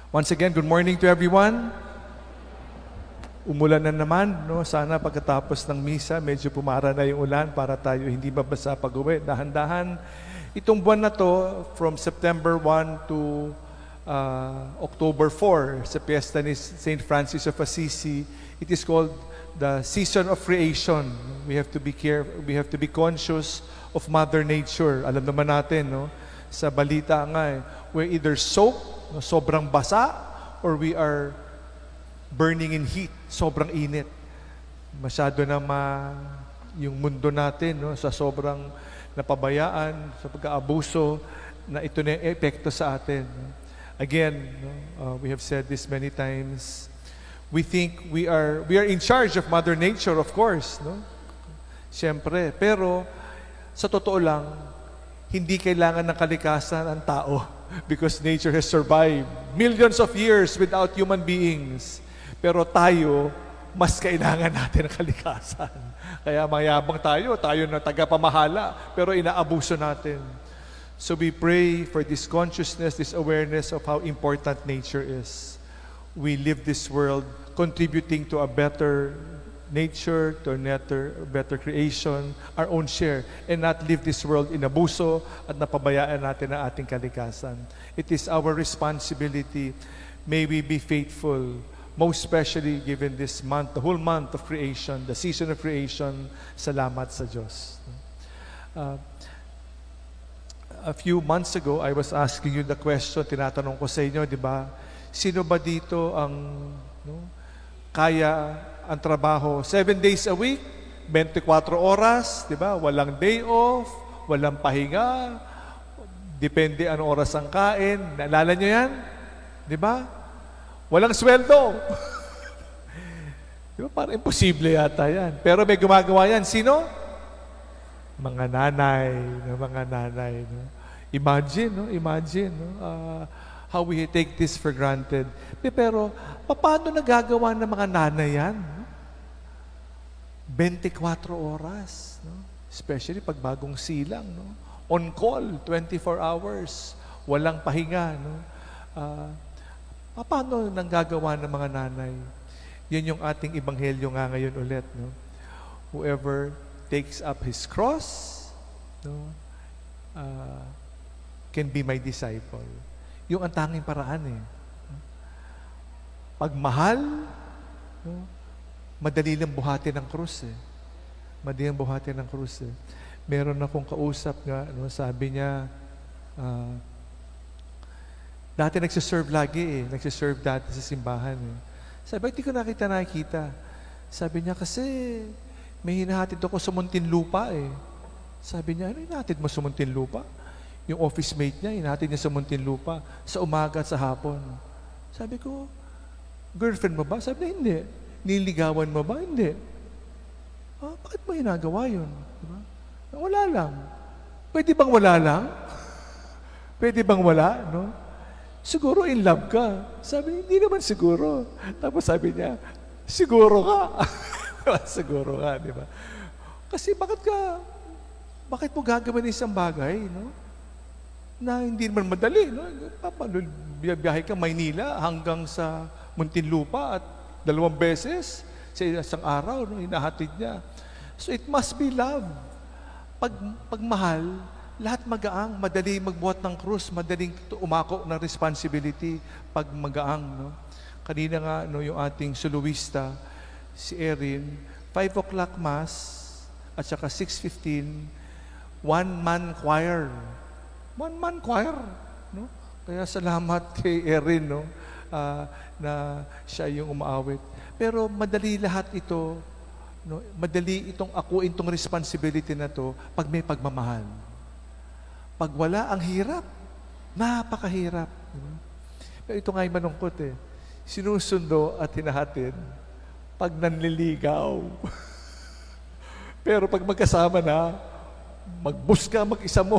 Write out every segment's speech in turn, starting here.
Once again, good morning to everyone. Umulan na naman, no? Sana pagkatapos ng misa, medyo pumara na yung ulan para tayo hindi mabasa pag-uwi. Dahan-dahan, itong buwan na to, from September 1 to October 4, sa piyesta ni St. Francis of Assisi, it is called the season of creation. We have to be careful, we have to be conscious of Mother Nature. Alam naman natin, no? Sa balita nga, we're either soaked, no, sobrang basa, or we are burning in heat, sobrang init. Masyado na yung mundo natin, no, sa sobrang napabayaan, sa pag-aabuso, na ito na yung epekto sa atin. Again, no, we have said this many times, we think we are in charge of Mother Nature, of course, no? Siyempre, pero sa totoo lang, hindi kailangan ng kalikasan ang tao because nature has survived millions of years without human beings. Pero tayo, mas kailangan natin ng kalikasan. Kaya mayabang tayo na tagapamahala, pero inaabuso natin. So we pray for this consciousness, this awareness of how important nature is. We live this world contributing to a better nature, to a better creation, our own share, and not live this world in abuso at napabayaan natin ang ating kalikasan. It is our responsibility. May we be faithful, most especially given this month, the whole month of creation, the season of creation. Salamat sa Diyos. A few months ago, I was asking you the question, tinatanong ko sa inyo, di ba? Sino ba dito ang kaya ang trabaho 7 days a week, 24 oras, di ba? Walang day off, walang pahinga, depende anong oras ang kain. Naalala nyo yan? Di ba? Walang sweldo. Di ba? Parang imposible yata yan. Pero may gumagawa yan. Sino? Mga nanay. No? Imagine, no? How we take this for granted. Pero, paano nagagawa ng mga nanay yan? 24 oras. No? Especially pag bagong silang. No? On call, 24 hours. Walang pahinga. No? Paano nanggagawa ng mga nanay? Yan yung ating ebanghelyo nga ngayon ulit. No? Whoever takes up his cross, no? Can be my disciple. Yung ang tanging paraan eh. Pagmahal, no? Madali lang buhatin ng krus eh. Madali lang buhatin ng krus eh. Meron akong kausap nga, no? Sabi niya, dati nagsiserve lagi eh. Nagsiserve dati sa simbahan eh. Sabi, hindi ko nakita. Sabi niya, kasi may hinahatid ako sa Muntinlupa eh. Sabi niya, ano hinahatid mo sa Muntinlupa? Yung office mate niya, hinahatid niya sa Muntinlupa sa umaga at sa hapon. Sabi ko, girlfriend mo ba? Sabi niya, hindi. Niligawan mo ba? Hindi. Bakit mo hinagawa yun? Diba? Wala lang. Pwede bang wala lang? Pwede bang wala? No? Siguro in love ka. Sabi niya, hindi naman siguro. Tapos sabi niya, siguro ka. Siguro ka, di ba? Kasi bakit mo gagawin isang bagay, no? Na hindi naman madali, no? Biyahe ka Maynila hanggang sa Muntinlupa at 2 beses sa isang araw, no? Hinahatid niya. So it must be love. Pagmahal, lahat magaang, madali magbuhat ng krus, madaling umako ng responsibility pag magaang, no? Kanina nga, no, yung ating soloista, si Erin, 5 o'clock mass, at saka 6:15, one-man choir. One-man choir. No? Kaya salamat kay Erin, no? Na siya yung umaawit. Pero madali lahat ito, no? Madali itong akuin itong responsibility na to pag may pagmamahal. Pag wala, ang hirap. Napakahirap. No? Pero ito nga'y malungkot eh. Sinusundo at hinahatid pag nanliligaw. Pero pag magkasama na, mag-bus ka mag-isa mo.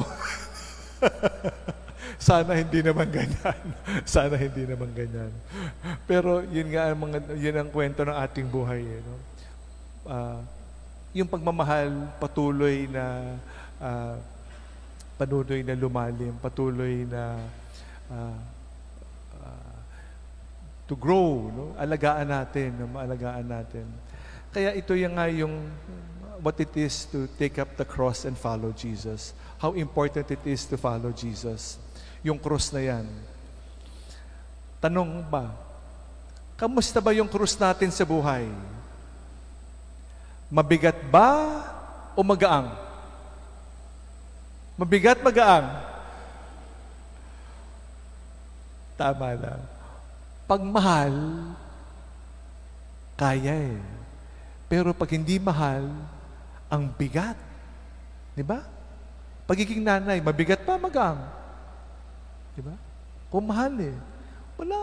Sana hindi naman ganyan. Sana hindi naman ganyan. Pero yun nga yun ang kwento ng ating buhay. Eh, no? Yung pagmamahal patuloy na lumalim, patuloy na to grow, no? Alagaan natin, no? Maalagaan natin. Kaya ito yung what it is to take up the cross and follow Jesus. How important it is to follow Jesus. Yung cross na yan. Tanong ba, kamusta ba yung cross natin sa buhay? Mabigat ba o magaang? Mabigat, magaang? Tama lang. Pag mahal, kaya eh. Pero pag hindi mahal, ang bigat. Di ba? Pagiging nanay, mabigat pa, magaang. Di ba? Kung mahal eh. Wala,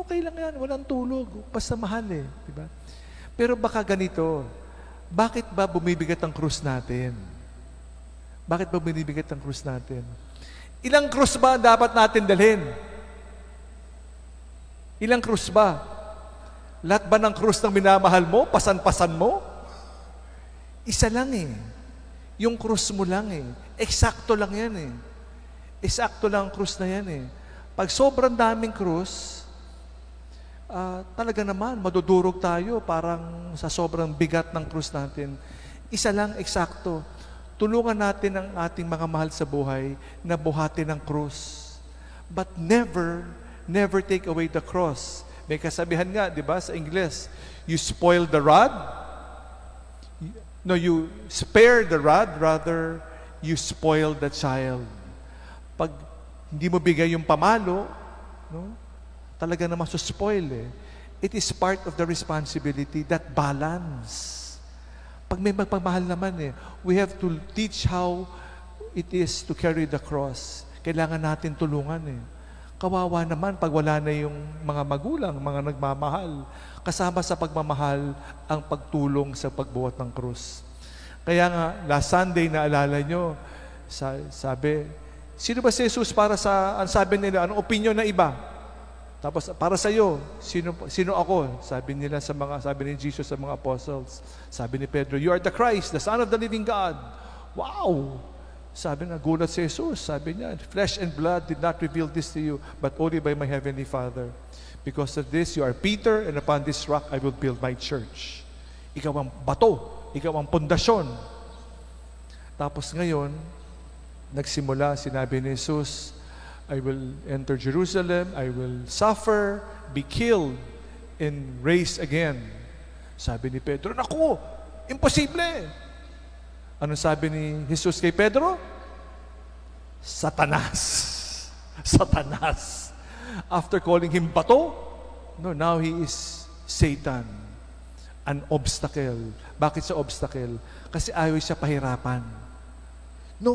okay lang yan. Walang tulog. Basta mahal eh. Di ba? Pero baka ganito, bakit ba bumibigat ang krus natin? Bakit ba bumibigat ang krus natin? Ilang krus ba dapat natin dalhin? Ilang krus ba? Lahat ba ng krus ng minamahal mo, pasan-pasan mo? Isa lang eh. Yung krus mo lang eh. Eksakto lang yan eh. Eksakto lang ang krus na yan eh. Pag sobrang daming krus, talaga naman, madudurog tayo parang sa sobrang bigat ng krus natin. Isa lang, eksakto. Tulungan natin ang ating mga mahal sa buhay na buhatin ang krus. But never take away the cross. May kasabihan nga, di ba, sa Ingles, you spoil the rod. No, you spare the rod, rather, you spoil the child. Pag hindi mo bigay yung pamalo, no, talaga naman suspoil eh. It is part of the responsibility, that balance. Pag may magpamahal naman eh, we have to teach how it is to carry the cross. Kailangan natin tulungan eh. Kawawa naman pag wala na yung mga magulang, mga nagmamahal. Kasama sa pagmamahal ang pagtulong sa pagbuhat ng krus. Kaya nga, last Sunday, naalala nyo, sabi, sino ba si Jesus para sa, ang sabi nila, anong opinion na iba? Tapos, para sa iyo, sino ako? Sabi ni Jesus sa mga apostles. Sabi ni Pedro, you are the Christ, the Son of the living God. Wow! Sabi na, gulat si Jesus. Sabi niya, flesh and blood did not reveal this to you, but only by my heavenly Father. Because of this, you are Peter, and upon this rock, I will build my church. Ikaw ang bato. Ikaw ang pundasyon. Tapos ngayon, nagsimula, sinabi ni Jesus, I will enter Jerusalem, I will suffer, be killed, and raise again. Sabi ni Pedro, naku, imposible. Anong sabi ni Jesus kay Pedro? Satanas. Satanas. After calling him bato, no, now he is Satan. An obstacle. Bakit sa obstacle? Kasi ayaw siya pahirapan. No.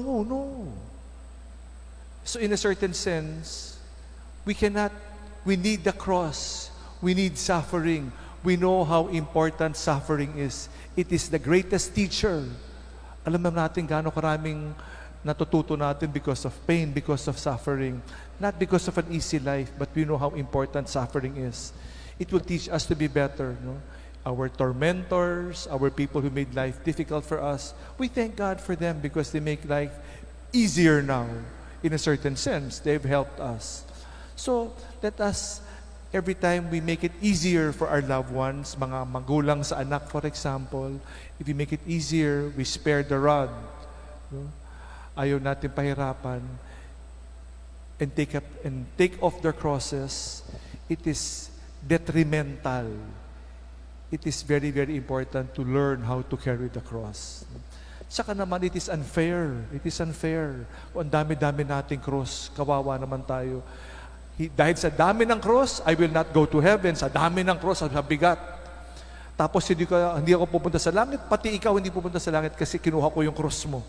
So in a certain sense, we need the cross. We need suffering. We know how important suffering is. It is the greatest teacher. Alam natin gaano karaming natututo natin because of pain, because of suffering. Not because of an easy life, but we know how important suffering is. It will teach us to be better. No? Our tormentors, our people who made life difficult for us, we thank God for them because they make life easier now. In a certain sense, they've helped us. So, let us, every time we make it easier for our loved ones, mga magulang sa anak, for example, if we make it easier, we spare the rod. No? Ayaw natin pahirapan. And take off their crosses. It is detrimental. It is very, very important to learn how to carry the cross. Saka naman, it is unfair. It is unfair. Kung ang dami-dami nating cross, kawawa naman tayo. Dahil sa dami ng cross, I will not go to heaven. Sa dami ng cross, sa bigat. Tapos hindi ako pupunta sa langit, pati ikaw hindi pupunta sa langit kasi kinuha ko yung cross mo.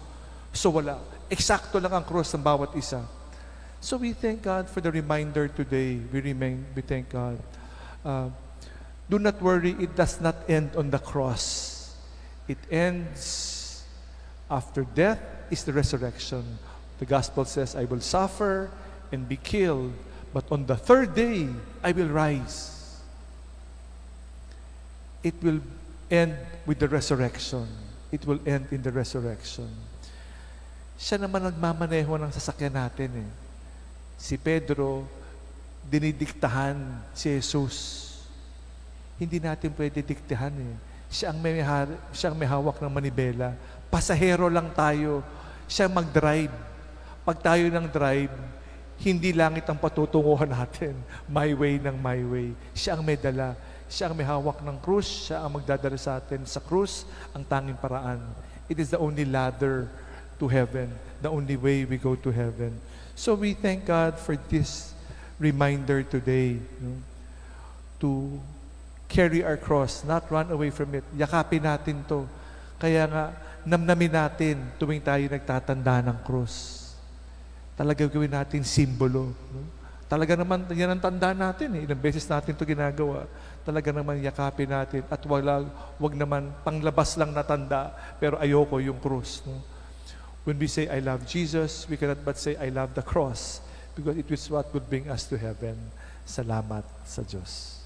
So wala. Eksakto lang ang cross ng bawat isa. So we thank God for the reminder today. We thank God. Do not worry, it does not end on the cross. It ends after death is the resurrection. The gospel says, I will suffer and be killed, but on the third day, I will rise. It will end with the resurrection. It will end in the resurrection. Siya naman nagmamaneho ng sasakyan natin eh. Si Pedro, dinidiktahan si Jesus. Hindi natin pwede diktahan eh. Siya ang may hawak ng manibela. Pasahero lang tayo. Siya mag-drive. Pag tayo ng drive, hindi langit ang patutunguhan natin. My way ng my way. Siya ang may dala. Siya ang may hawak ng krus. Siya ang magdadala sa atin sa krus, ang tanging paraan. It is the only ladder to heaven. The only way we go to heaven. So we thank God for this reminder today, no? To carry our cross, not run away from it. Yakapin natin to. Kaya nga, namnamin natin tuwing tayo nagtatanda ng krus. Talaga gawin natin simbolo. No? Talaga naman, yan ang tanda natin eh. Ilang beses natin to ginagawa. Talaga naman yakapin natin. At wag naman panglabas lang na tanda, pero ayoko yung krus. No? When we say, I love Jesus, we cannot but say, I love the cross. Because it is what would bring us to heaven. Salamat sa Diyos.